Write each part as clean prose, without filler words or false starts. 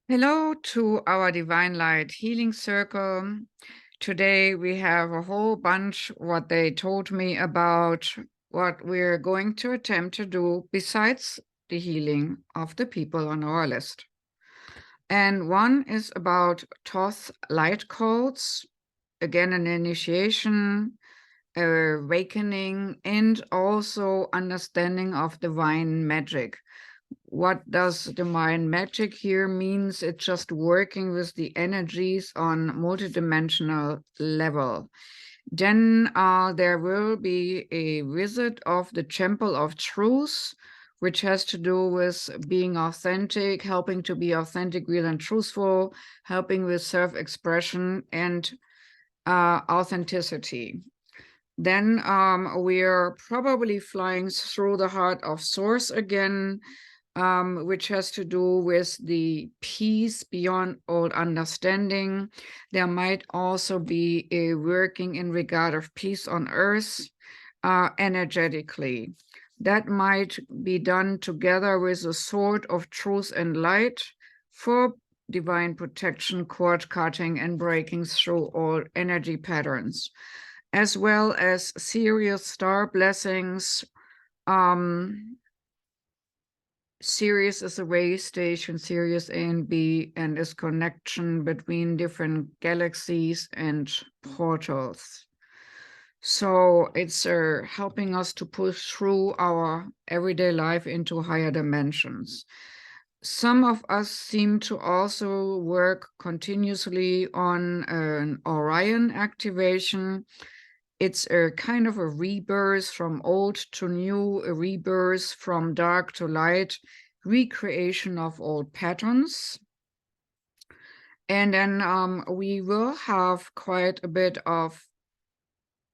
Hello to our Divine Light Healing Circle. Today we have a whole bunch what they told me about what we're going to attempt to do besides the healing of the people on our list. And one is about Thoth light codes, again an initiation, awakening, and also understanding of divine magic. What does divine magic here means? It's just working with the energies on multidimensional level. Then there will be a visit of the Temple of Truth, which has to do with being authentic, helping to be authentic, real, and truthful, helping with self-expression and authenticity. Then we're probably flying through the heart of Source again, which has to do with the peace beyond all understanding. There might also be a working in regard of peace on earth energetically. That might be done together with a sword of truth and light for divine protection, cord cutting, and breaking through all energy patterns, as well as serious star blessings. Sirius is a way station, Sirius A and B, and is connection between different galaxies and portals. So it's helping us to push through our everyday life into higher dimensions. Some of us seem to also work continuously on an Orion activation. It's a kind of a rebirth from old to new, a rebirth from dark to light, recreation of old patterns. And then we will have quite a bit of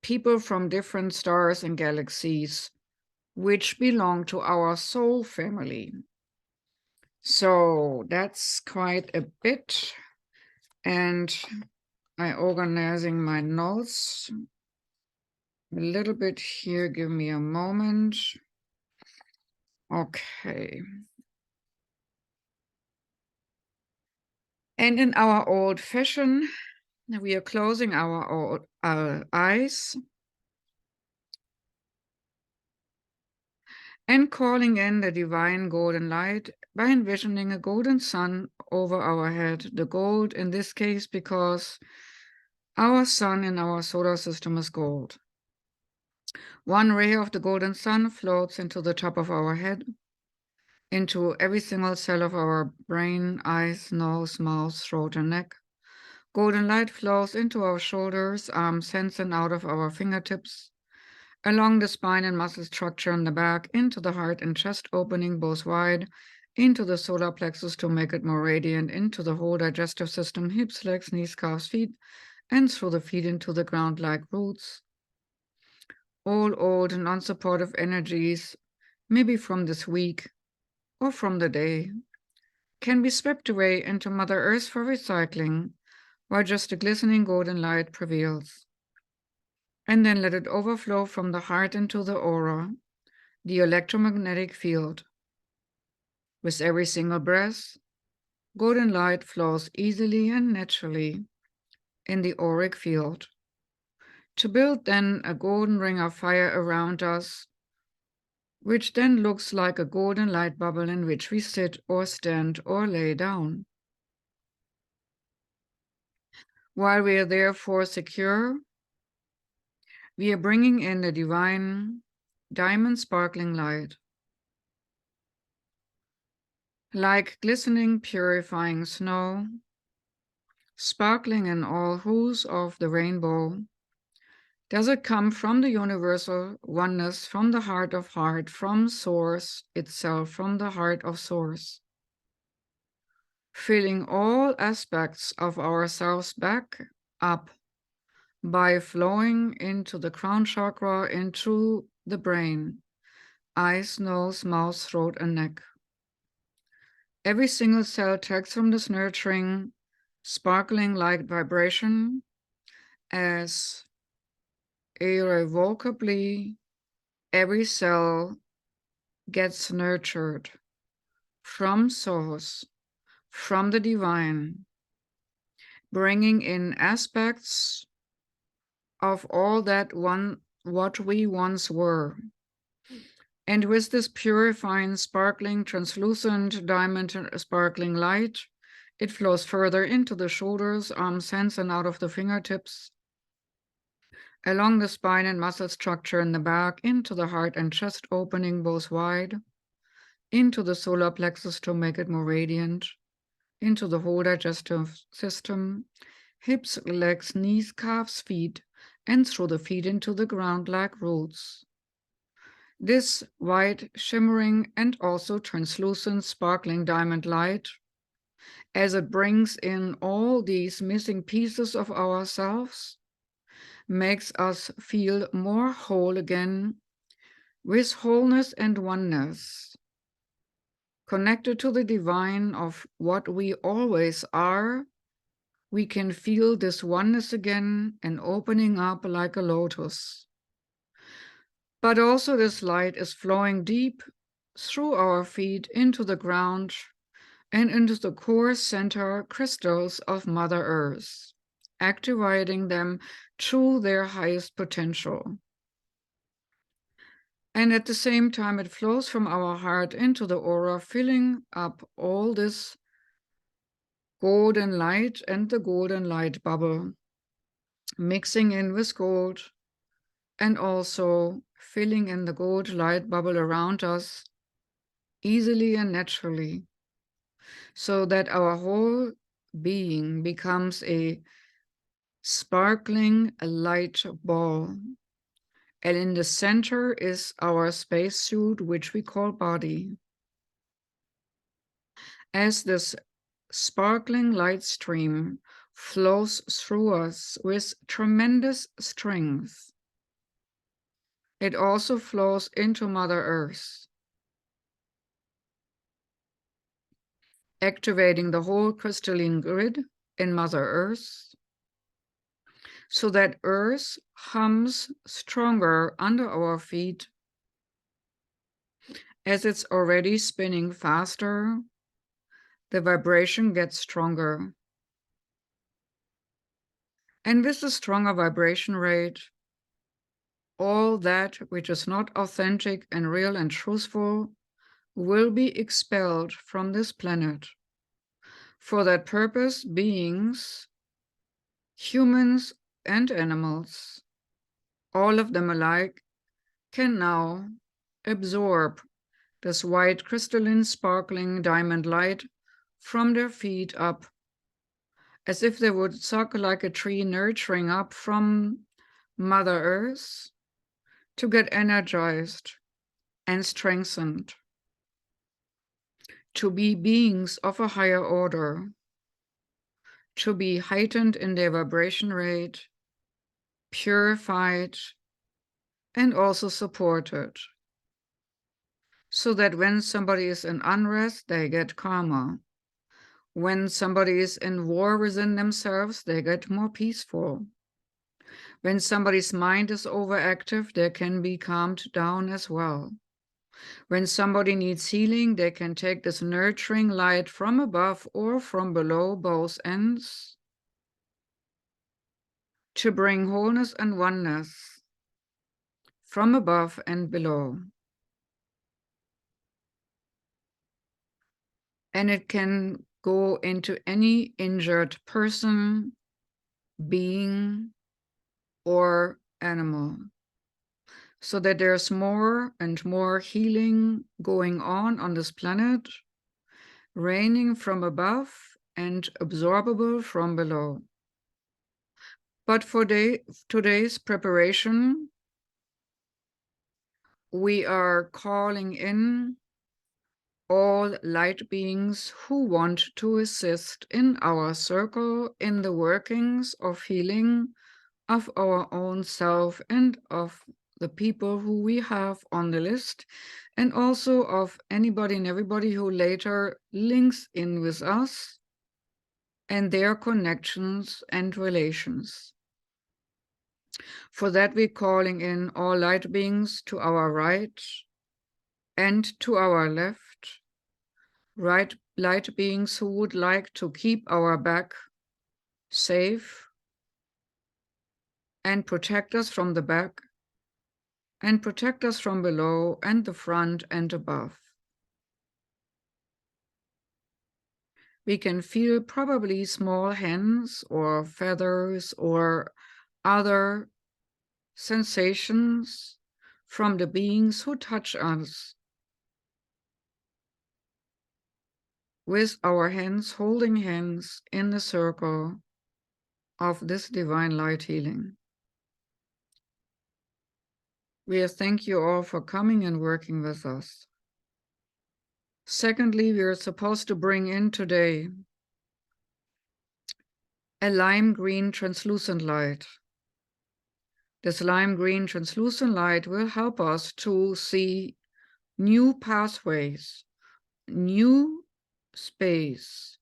people from different stars and galaxies, which belong to our soul family. So that's quite a bit. And I'm organizing my notes a little bit here. Give me a moment. Okay. And in our old fashion, we are closing our eyes and calling in the divine golden light by envisioning a golden sun over our head. The gold in this case because our sun in our solar system is gold. One ray of the golden sun floats into the top of our head, into every single cell of our brain, eyes, nose, mouth, throat, and neck. Golden light flows into our shoulders, arms, hands, and out of our fingertips, along the spine and muscle structure in the back, into the heart and chest opening both wide, into the solar plexus to make it more radiant, into the whole digestive system, hips, legs, knees, calves, feet, and through the feet into the ground like roots. All old and unsupportive energies, maybe from this week or from the day, can be swept away into Mother Earth for recycling, while just a glistening golden light prevails. And then let it overflow from the heart into the aura, the electromagnetic field. With every single breath, golden light flows easily and naturally in the auric field, to build then a golden ring of fire around us, which then looks like a golden light bubble in which we sit or stand or lay down. While we are therefore secure, we are bringing in the divine, diamond sparkling light, like glistening, purifying snow, sparkling in all hues of the rainbow. Does it come from the universal oneness, from the heart, from Source itself, from the heart of Source, filling all aspects of ourselves back up by flowing into the crown chakra, into the brain, eyes, nose, mouth, throat, and neck. Every single cell takes from this nurturing, sparkling light vibration as irrevocably every cell gets nurtured from Source, from the divine, bringing in aspects of all that what we once were. And with this purifying, sparkling, translucent, diamond sparkling light, it flows further into the shoulders, arms, hands, and out of the fingertips, along the spine and muscle structure in the back, into the heart and chest opening both wide, into the solar plexus to make it more radiant, into the whole digestive system, hips, legs, knees, calves, feet, and through the feet into the ground like roots. This white, shimmering, and also translucent, sparkling diamond light, as it brings in all these missing pieces of ourselves, makes us feel more whole again, with wholeness and oneness, connected to the divine of what we always are. We can feel this oneness again and opening up like a lotus. But also this light is flowing deep through our feet into the ground and into the core center crystals of Mother Earth, activating them to their highest potential. And at the same time, it flows from our heart into the aura, filling up all this golden light and the golden light bubble, mixing in with gold, and also filling in the gold light bubble around us easily and naturally, so that our whole being becomes a sparkling light ball. And in the center is our spacesuit, which we call body. As this sparkling light stream flows through us with tremendous strength, it also flows into Mother Earth, activating the whole crystalline grid in Mother Earth, so that Earth hums stronger under our feet as it's already spinning faster. The vibration gets stronger. And with the stronger vibration rate, all that which is not authentic and real and truthful will be expelled from this planet. For that purpose, beings, humans and animals, all of them alike, can now absorb this white, crystalline, sparkling diamond light from their feet up, as if they would suck like a tree nurturing up from Mother Earth to get energized and strengthened, to be beings of a higher order, to be heightened in their vibration rate, purified, and also supported, so that when somebody is in unrest, they get calmer. When somebody is in war within themselves, they get more peaceful. When somebody's mind is overactive, they can be calmed down as well. When somebody needs healing, they can take this nurturing light from above or from below, both ends, to bring wholeness and oneness from above and below. And it can go into any injured person, being, or animal, so that there's more and more healing going on this planet, raining from above and absorbable from below. But for today's preparation, we are calling in all light beings who want to assist in our circle in the workings of healing of our own self and of the people who we have on the list, and also of anybody and everybody who later links in with us and their connections and relations. For that, we're calling in all light beings to our right and to our left, light beings who would like to keep our back safe and protect us from the back and protect us from below and the front and above. We can feel probably small hands or feathers or other sensations from the beings who touch us, with our hands holding hands in the circle of this divine light healing. We thank you all for coming and working with us. Secondly, we are supposed to bring in today a lime green translucent light. This lime green translucent light will help us to see new pathways, new space,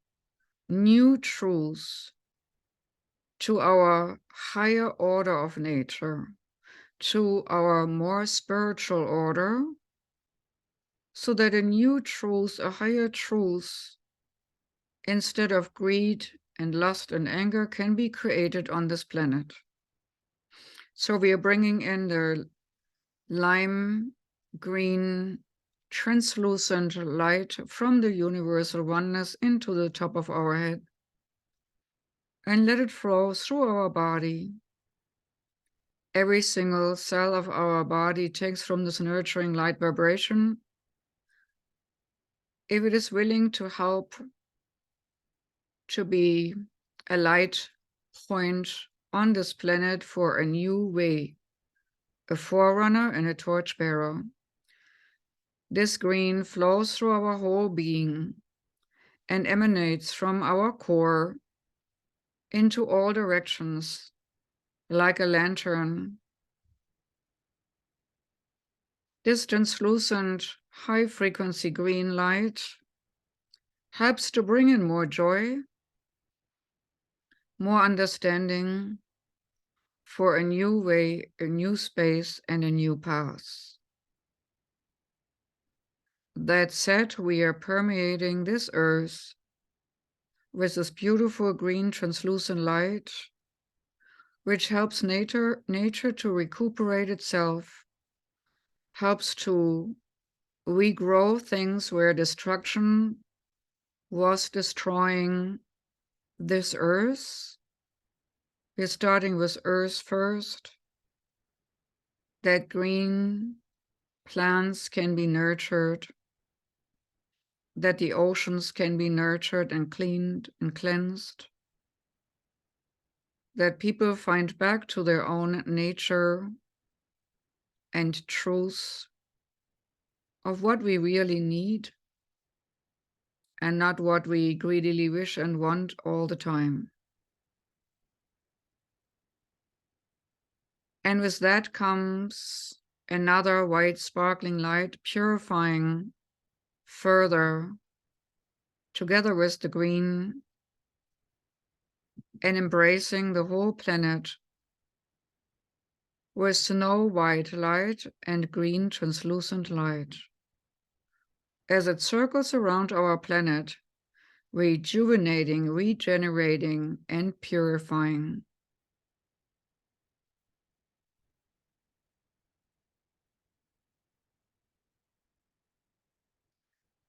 new truths to our higher order of nature, to our more spiritual order, so that a new truth, a higher truth, instead of greed and lust and anger, can be created on this planet. So we are bringing in the lime green translucent light from the universal oneness into the top of our head, and let it flow through our body. Every single cell of our body takes from this nurturing light vibration, if it is willing to help to be a light point on this planet for a new way, a forerunner and a torchbearer. This green flows through our whole being and emanates from our core into all directions like a lantern. This translucent, high-frequency green light helps to bring in more joy, more understanding for a new way, a new space, and a new path. That said, we are permeating this earth with this beautiful green translucent light, which helps nature to recuperate itself, helps to regrow things where destruction was destroying this earth. We're starting with earth first, that green plants can be nurtured, that the oceans can be nurtured and cleaned and cleansed, that people find back to their own nature and truth of what we really need and not what we greedily wish and want all the time. And with that comes another white sparkling light, purifying further, together with the green, and embracing the whole planet with snow white light and green translucent light. As it circles around our planet, rejuvenating, regenerating, and purifying.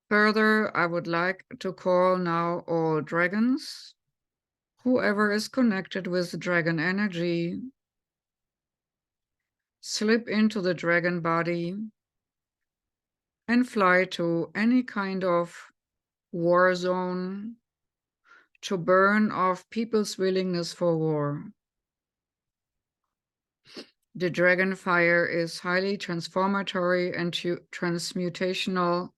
Further, I would like to call now all dragons, whoever is connected with the dragon energy, slip into the dragon body and fly to any kind of war zone to burn off people's willingness for war. The dragon fire is highly transformatory and transmutational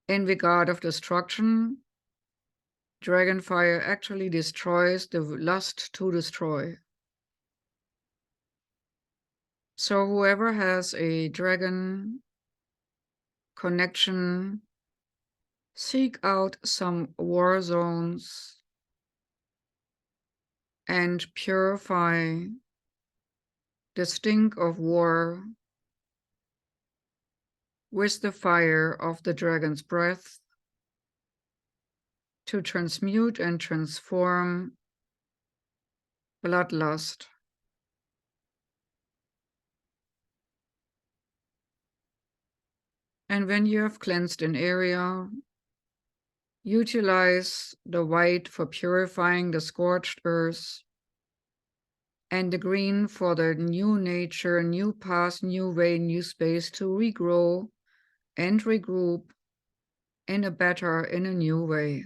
in regard of destruction. Dragon fire actually destroys the lust to destroy. So whoever has a dragon connection, seek out some war zones and purify the stink of war with the fire of the dragon's breath to transmute and transform bloodlust. And when you have cleansed an area, utilize the white for purifying the scorched earth, and the green for the new nature, new path, new way, new space to regrow and regroup in a new way.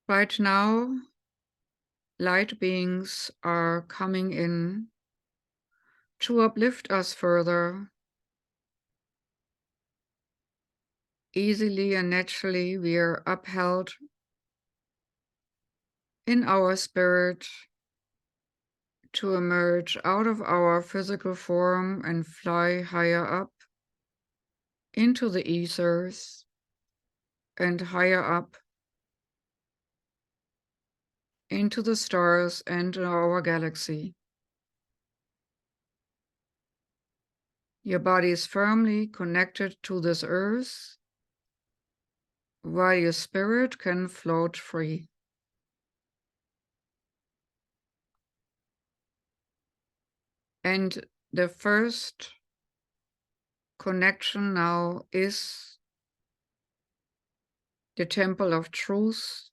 Right now, light beings are coming in to uplift us further. Easily and naturally, we are upheld in our spirit to emerge out of our physical form and fly higher up into the ethers and higher up into the stars and our galaxy. Your body is firmly connected to this earth, while your spirit can float free. And the first connection now is the Temple of Truth,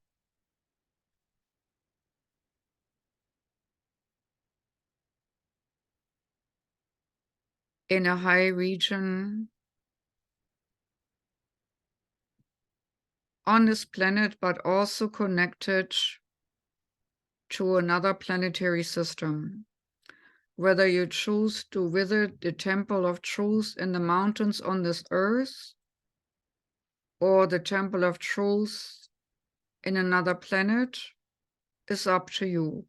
in a high region on this planet, but also connected to another planetary system. Whether you choose to visit the Temple of Truth in the mountains on this earth, or the Temple of Truth in another planet, is up to you.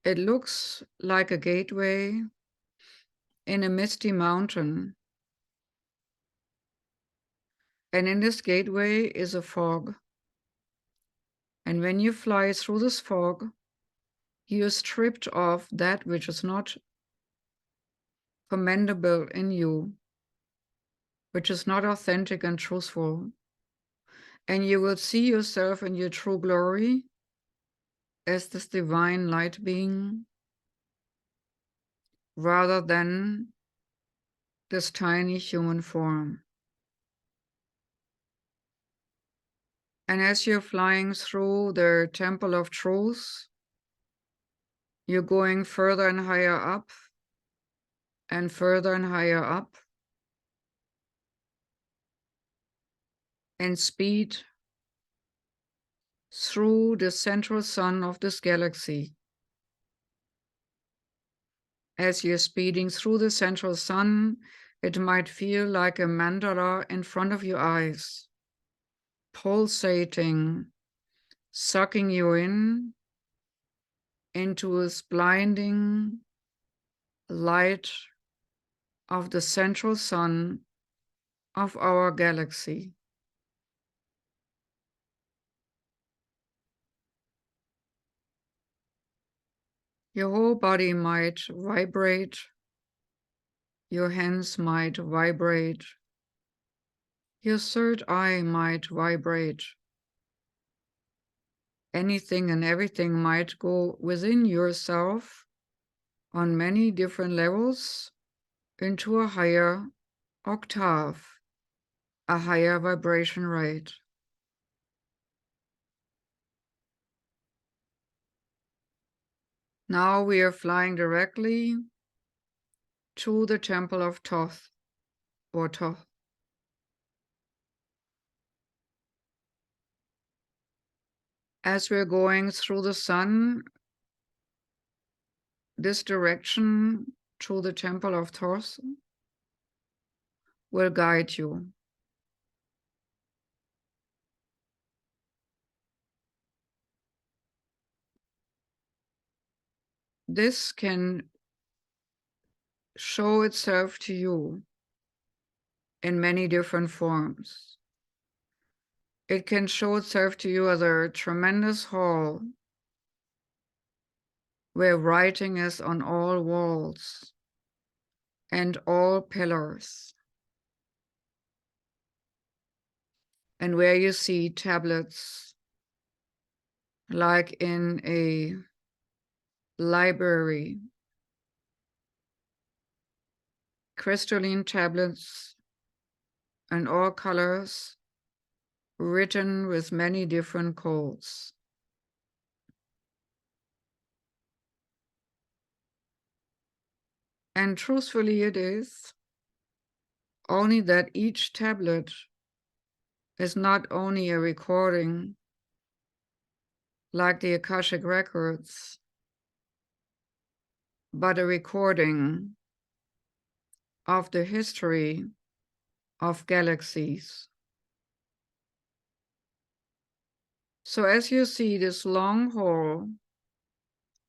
It looks like a gateway in a misty mountain. And in this gateway is a fog. And when you fly through this fog, you are stripped of that which is not commendable in you, which is not authentic and truthful. And you will see yourself in your true glory as this divine light being, rather than this tiny human form. And as you're flying through the Temple of Truth, you're going further and higher up, and further and higher up, and speed through the central sun of this galaxy. As you're speeding through the central sun, it might feel like a mandala in front of your eyes, pulsating, sucking you in into this blinding light of the central sun of our galaxy. Your whole body might vibrate, your hands might vibrate, your third eye might vibrate. Anything and everything might go within yourself on many different levels into a higher octave, a higher vibration rate. Now we are flying directly to the Temple of Thoth, or Thoth. As we're going through the sun, this direction to the Temple of Thoth will guide you. This can show itself to you in many different forms. It can show itself to you as a tremendous hall where writing is on all walls and all pillars, and where you see tablets like in a library, crystalline tablets in all colors, written with many different codes. And truthfully it is, only that each tablet is not only a recording like the Akashic records, but a recording of the history of galaxies. So as you see this long hall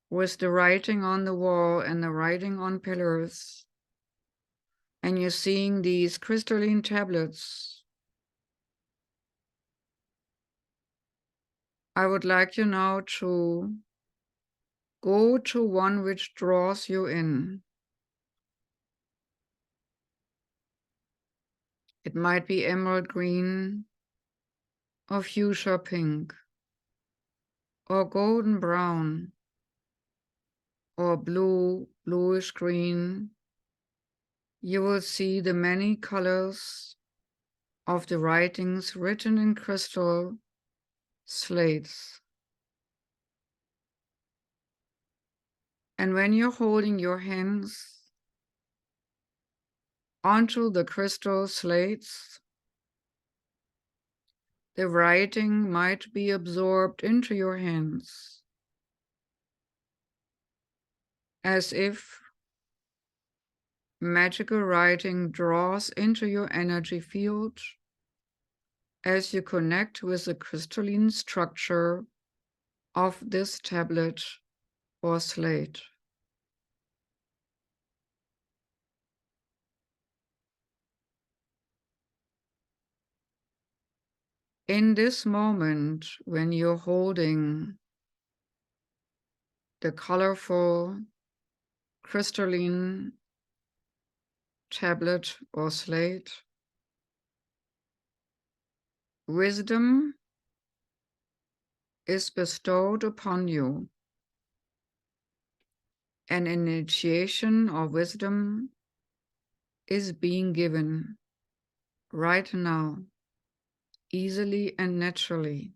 with the writing on the wall and the writing on pillars, and you're seeing these crystalline tablets, I would like you now to go to one which draws you in. It might be emerald green, or fuchsia pink, or golden brown, or blue, bluish green. You will see the many colors of the writings written in crystal slates. And when you're holding your hands onto the crystal slates, the writing might be absorbed into your hands, as if magical writing draws into your energy field as you connect with the crystalline structure of this tablet or slate. In this moment, when you're holding the colorful crystalline tablet or slate, wisdom is bestowed upon you. An initiation of wisdom is being given right now, easily and naturally.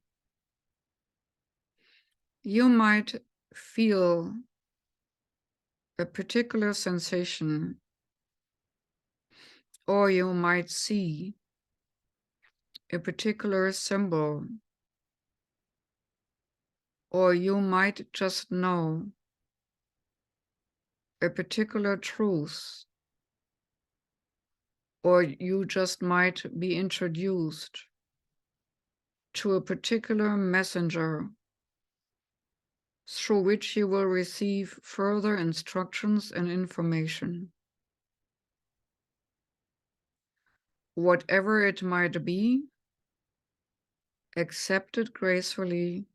You might feel a particular sensation, or you might see a particular symbol, or you might just know a particular truth, or you just might be introduced to a particular messenger through which you will receive further instructions and information. Whatever it might be, accept it gracefully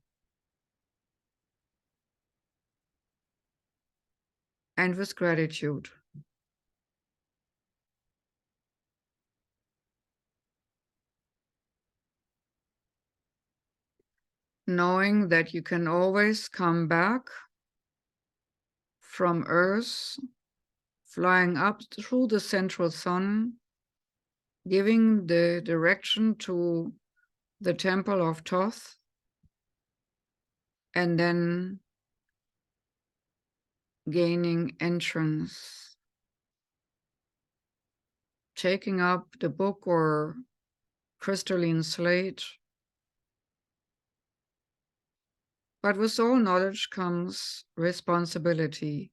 and with gratitude. Knowing that you can always come back from Earth, flying up through the central sun, giving the direction to the temple of Thoth, and then gaining entrance, taking up the book or crystalline slate. But with all knowledge comes responsibility.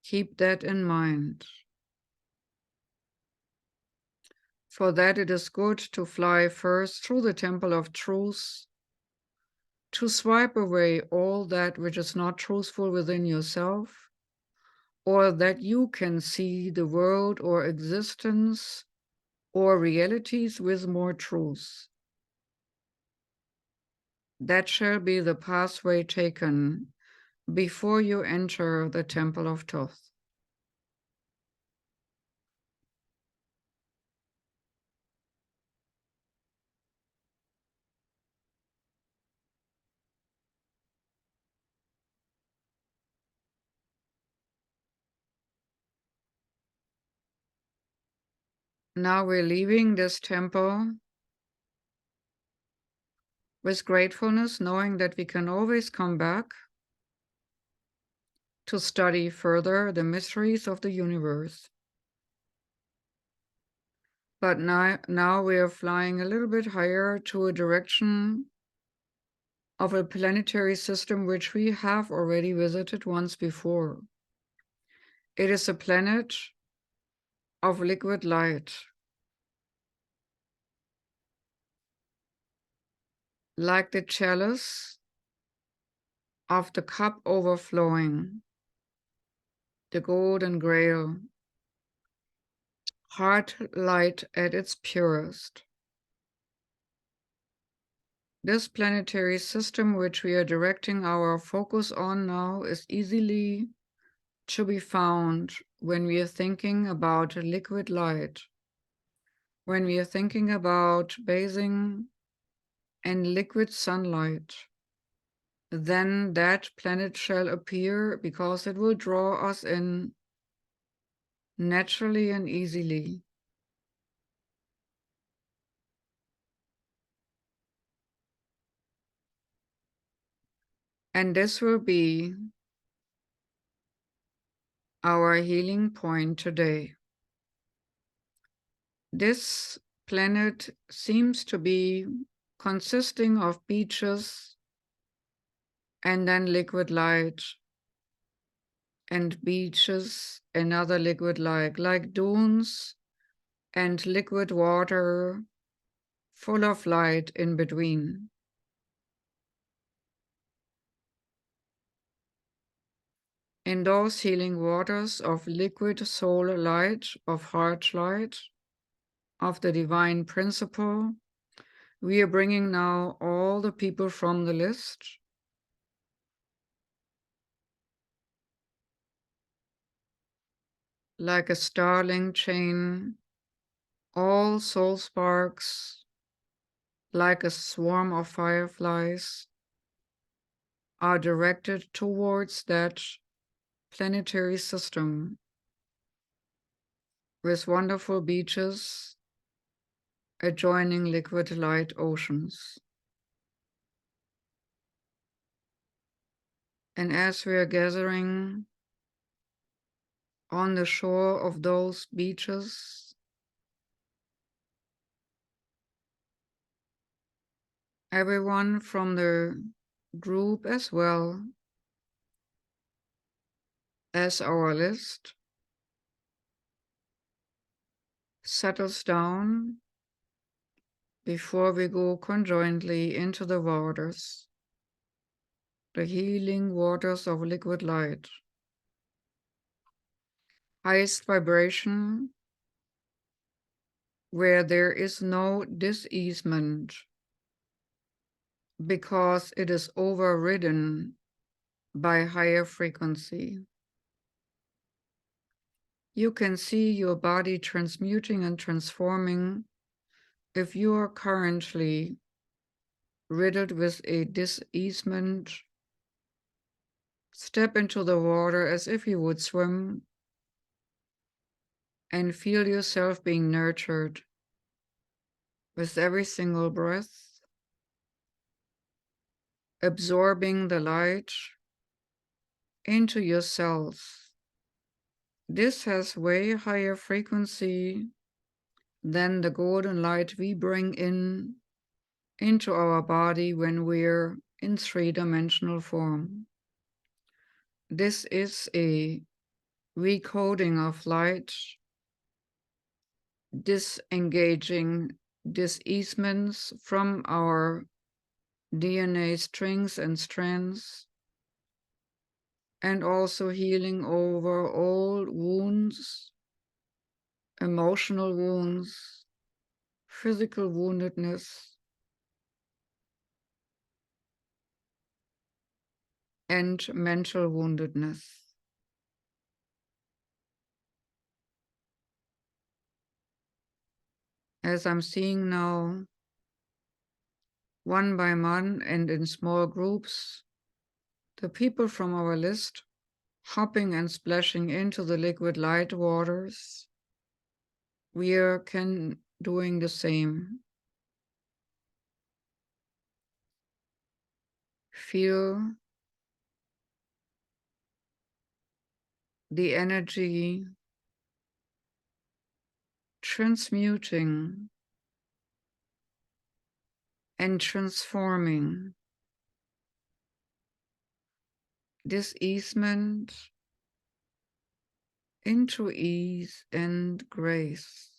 Keep that in mind. For that it is good to fly first through the temple of truth, to swipe away all that which is not truthful within yourself, or that you can see the world or existence or realities with more truth. That shall be the pathway taken before you enter the Temple of Thoth. Now we're leaving this temple with gratefulness, knowing that we can always come back to study further the mysteries of the universe. But now we are flying a little bit higher to a direction of a planetary system which we have already visited once before. It is a planet of liquid light, like the chalice of the cup overflowing, the golden grail, heart light at its purest. This planetary system which we are directing our focus on now is easily to be found when we are thinking about liquid light, when we are thinking about bathing in liquid sunlight. Then that planet shall appear because it will draw us in naturally and easily. And this will be our healing point today. This planet seems to be consisting of beaches and then liquid light, and beaches, another liquid light, like dunes and liquid water full of light in between. In those healing waters of liquid soul light, of heart light, of the divine principle, we are bringing now all the people from the list, like a starling chain, all soul sparks, like a swarm of fireflies, are directed towards that planetary system with wonderful beaches adjoining liquid light oceans. And as we are gathering on the shore of those beaches, everyone from the group as well as our list settles down before we go conjointly into the waters, the healing waters of liquid light. Highest vibration, where there is no diseasement, because it is overridden by higher frequency. You can see your body transmuting and transforming if you are currently riddled with a diseasement. Step into the water as if you would swim and feel yourself being nurtured with every single breath, absorbing the light into your cells. This has way higher frequency than the golden light we bring into our body when we're in three-dimensional form. This is a recoding of light, disengaging diseasements from our DNA strings and strands, and also healing over old wounds, emotional wounds, physical woundedness, and mental woundedness. As I'm seeing now, one by one and in small groups, the people from our list hopping and splashing into the liquid light waters, we are doing the same. Feel the energy transmuting and transforming this easement into ease and grace.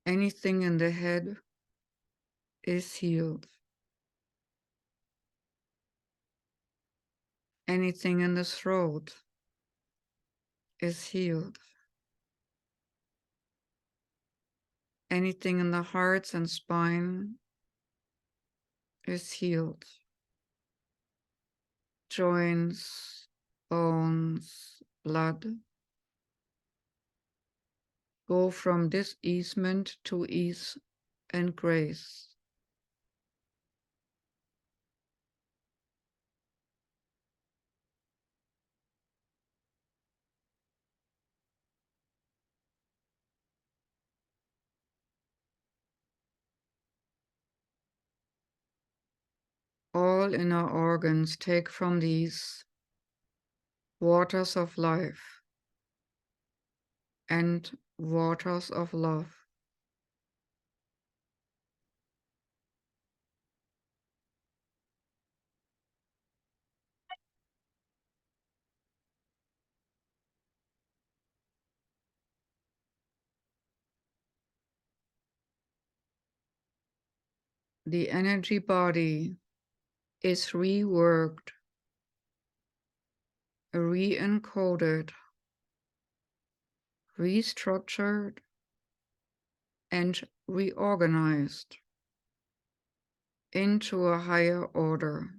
Anything in the head is healed. Anything in the throat is healed. Anything in the heart and spine is healed. Joints, bones, blood go from this easement to ease and grace. All inner organs take from these waters of life and waters of love. The energy body is reworked, re-encoded, restructured, and reorganized into a higher order.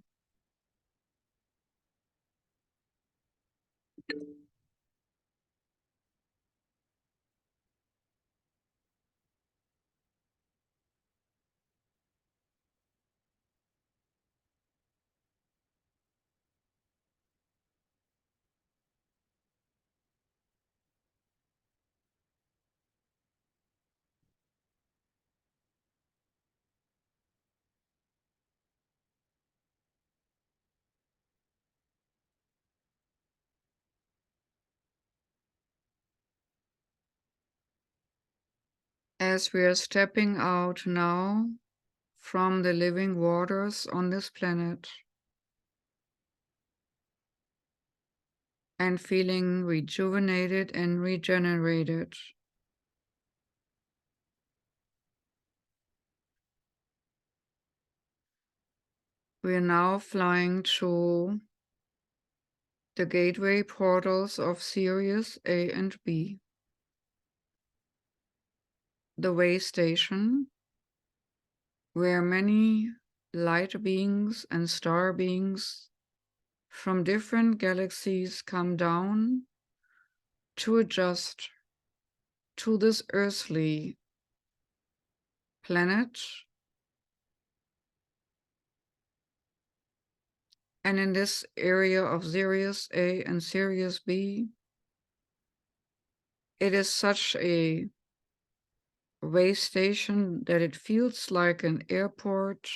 As we are stepping out now from the living waters on this planet and feeling rejuvenated and regenerated, we are now flying through the gateway portals of Sirius A and B, the way station, where many light beings and star beings from different galaxies come down to adjust to this earthly planet. And in this area of Sirius A and Sirius B, it is such a way station that it feels like an airport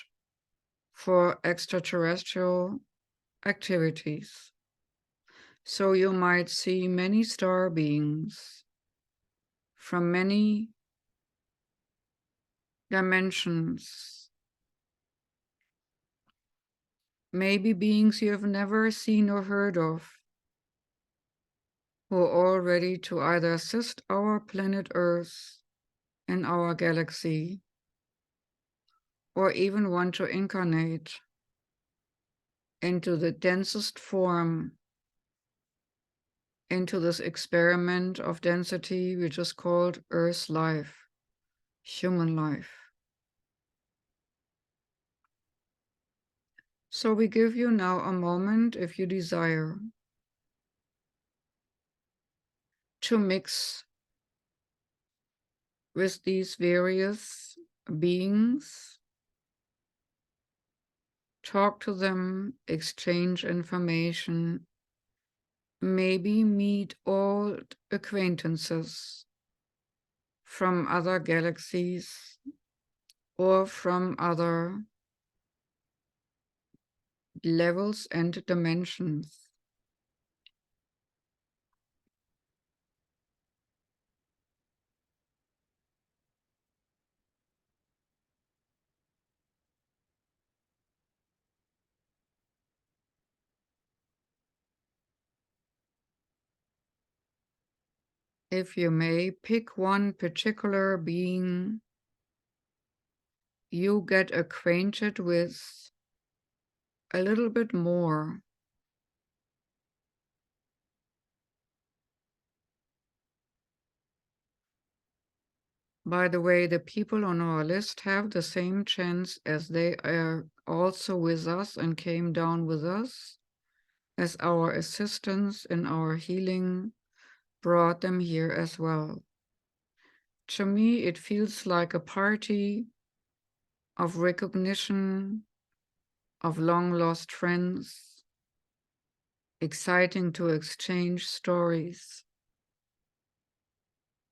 for extraterrestrial activities. So you might see many star beings from many dimensions, maybe beings you have never seen or heard of, who are all ready to either assist our planet Earth in our galaxy, or even want to incarnate into the densest form, into this experiment of density which is called Earth life, human life. So we give you now a moment, if you desire, to mix with these various beings, talk to them, exchange information, maybe meet old acquaintances from other galaxies or from other levels and dimensions. If you may, pick one particular being you get acquainted with a little bit more. By the way, the people on our list have the same chance, as they are also with us and came down with us, as our assistance in our healing brought them here as well. To me, it feels like a party of recognition of long-lost friends, exciting to exchange stories.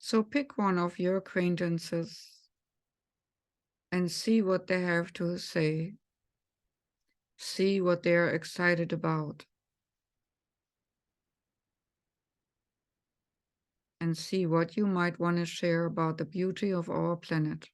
So pick one of your acquaintances and see what they have to say. See what they're excited about. And see what you might want to share about the beauty of our planet.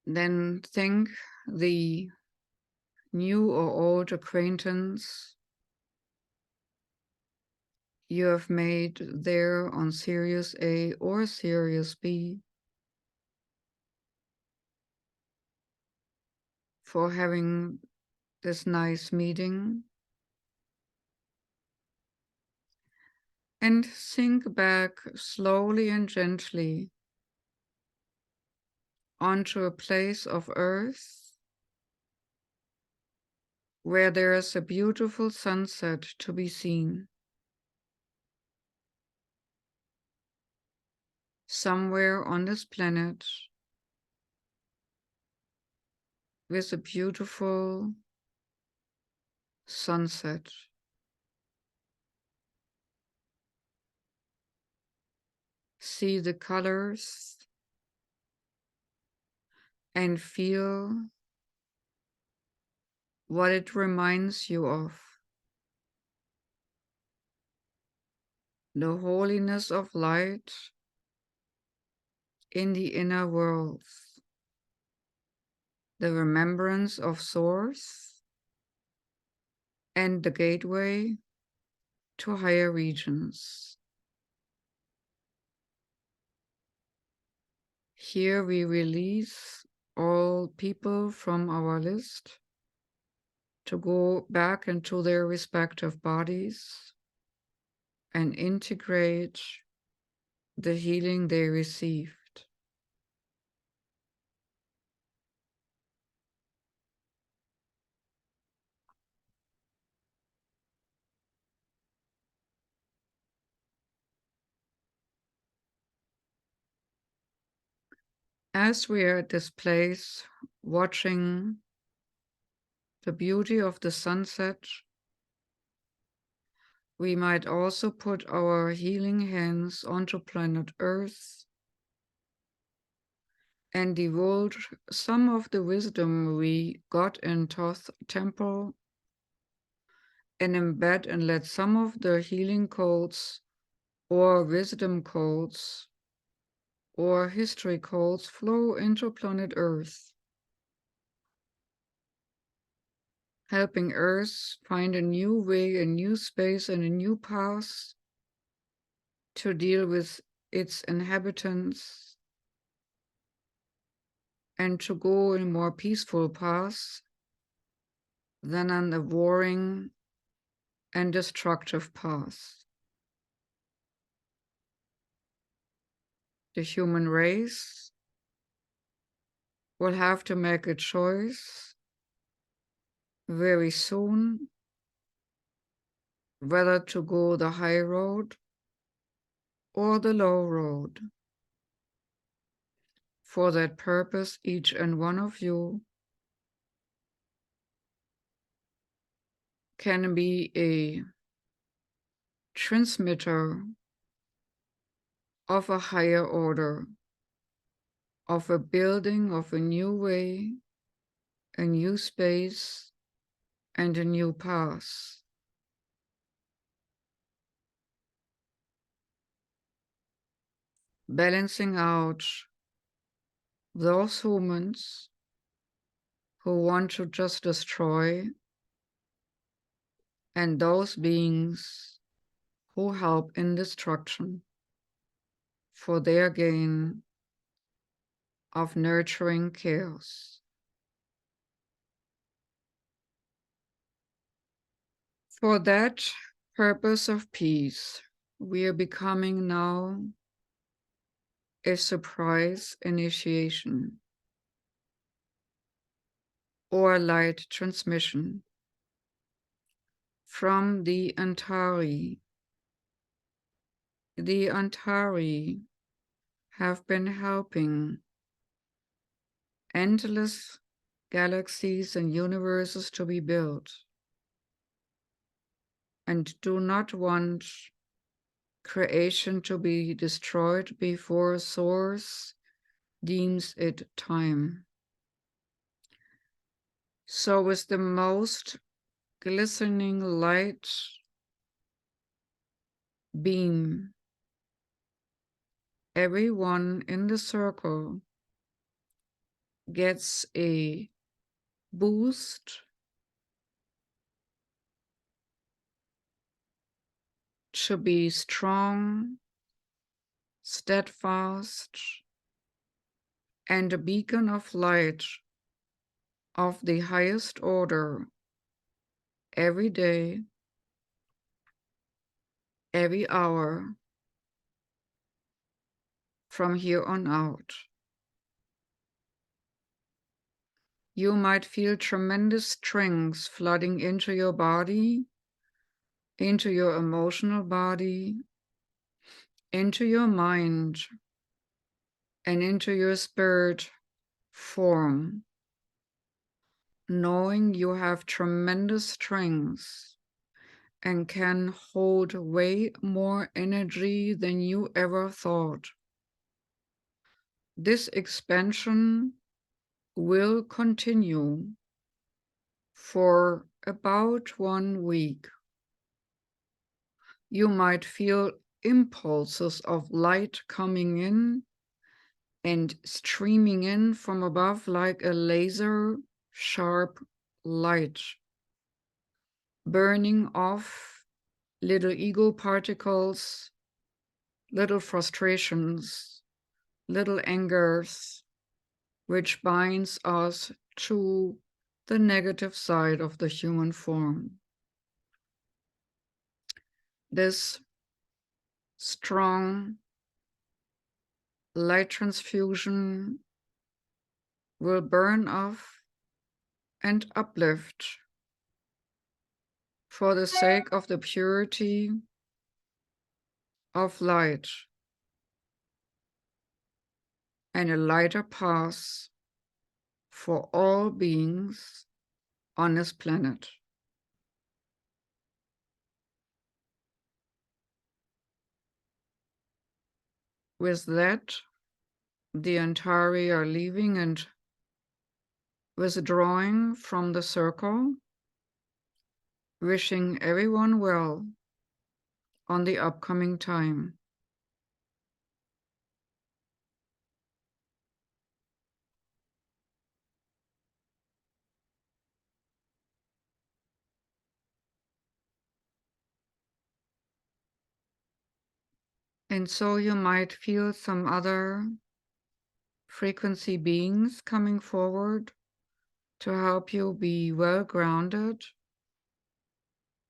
Then think the new or old acquaintance you have made there on Sirius A or Sirius B for having this nice meeting. And sink back slowly and gently onto a place of earth where there is a beautiful sunset to be seen. Somewhere on this planet with a beautiful sunset. See the colors and feel what it reminds you of. The holiness of light in the inner worlds. The remembrance of Source and the gateway to higher regions. Here we release all people from our list to go back into their respective bodies and integrate the healing they received. As we are at this place, watching the beauty of the sunset, we might also put our healing hands onto planet Earth and divulge some of the wisdom we got in Thoth Temple and embed and let some of the healing codes or wisdom codes or history codes flow into planet Earth, helping Earth find a new way, a new space, and a new path to deal with its inhabitants and to go in a more peaceful path than on a warring and destructive path. The human race will have to make a choice very soon whether to go the high road or the low road. For that purpose, each and one of you can be a transmitter of a higher order, of a building of a new way, a new space, and a new path. Balancing out those humans who want to just destroy and those beings who help in destruction for their gain of nurturing chaos. For that purpose of peace, we are becoming now a surprise initiation or light transmission from the Antari. The Antari have been helping endless galaxies and universes to be built and do not want creation to be destroyed before Source deems it time. So with the most glistening light beam, everyone in the circle gets a boost to be strong, steadfast, and a beacon of light of the highest order every day, every hour, from here on out. You might feel tremendous strength flooding into your body, into your emotional body, into your mind, and into your spirit form, knowing you have tremendous strength and can hold way more energy than you ever thought. This expansion will continue for about 1 week. You might feel impulses of light coming in and streaming in from above like a laser sharp light, burning off little ego particles, little frustrations, little angers, which binds us to the negative side of the human form. This strong light transfusion will burn off and uplift for the sake of the purity of light and a lighter path for all beings on this planet. With that, the Antari are leaving and withdrawing from the circle, wishing everyone well on the upcoming time. And so you might feel some other frequency beings coming forward to help you be well grounded,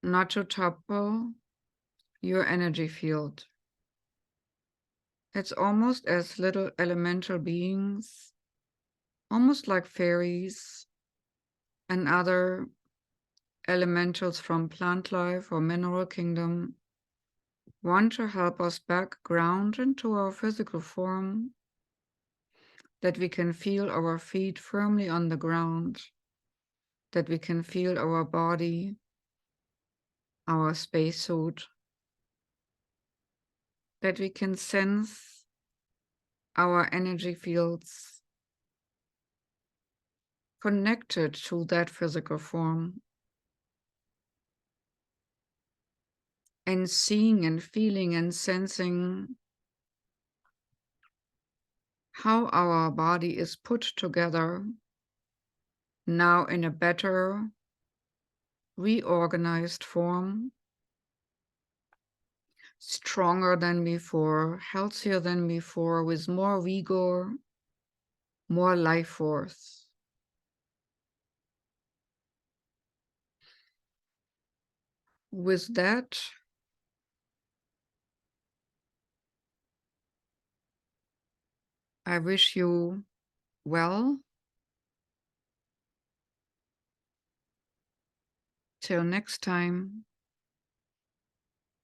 not to topple your energy field. It's almost as little elemental beings, almost like fairies and other elementals from plant life or mineral kingdom, want to help us back ground into our physical form, that we can feel our feet firmly on the ground, that we can feel our body, our spacesuit, that we can sense our energy fields connected to that physical form, and seeing and feeling and sensing how our body is put together now in a better, reorganized form, stronger than before, healthier than before, with more vigor, more life force. With that, I wish you well. Till next time.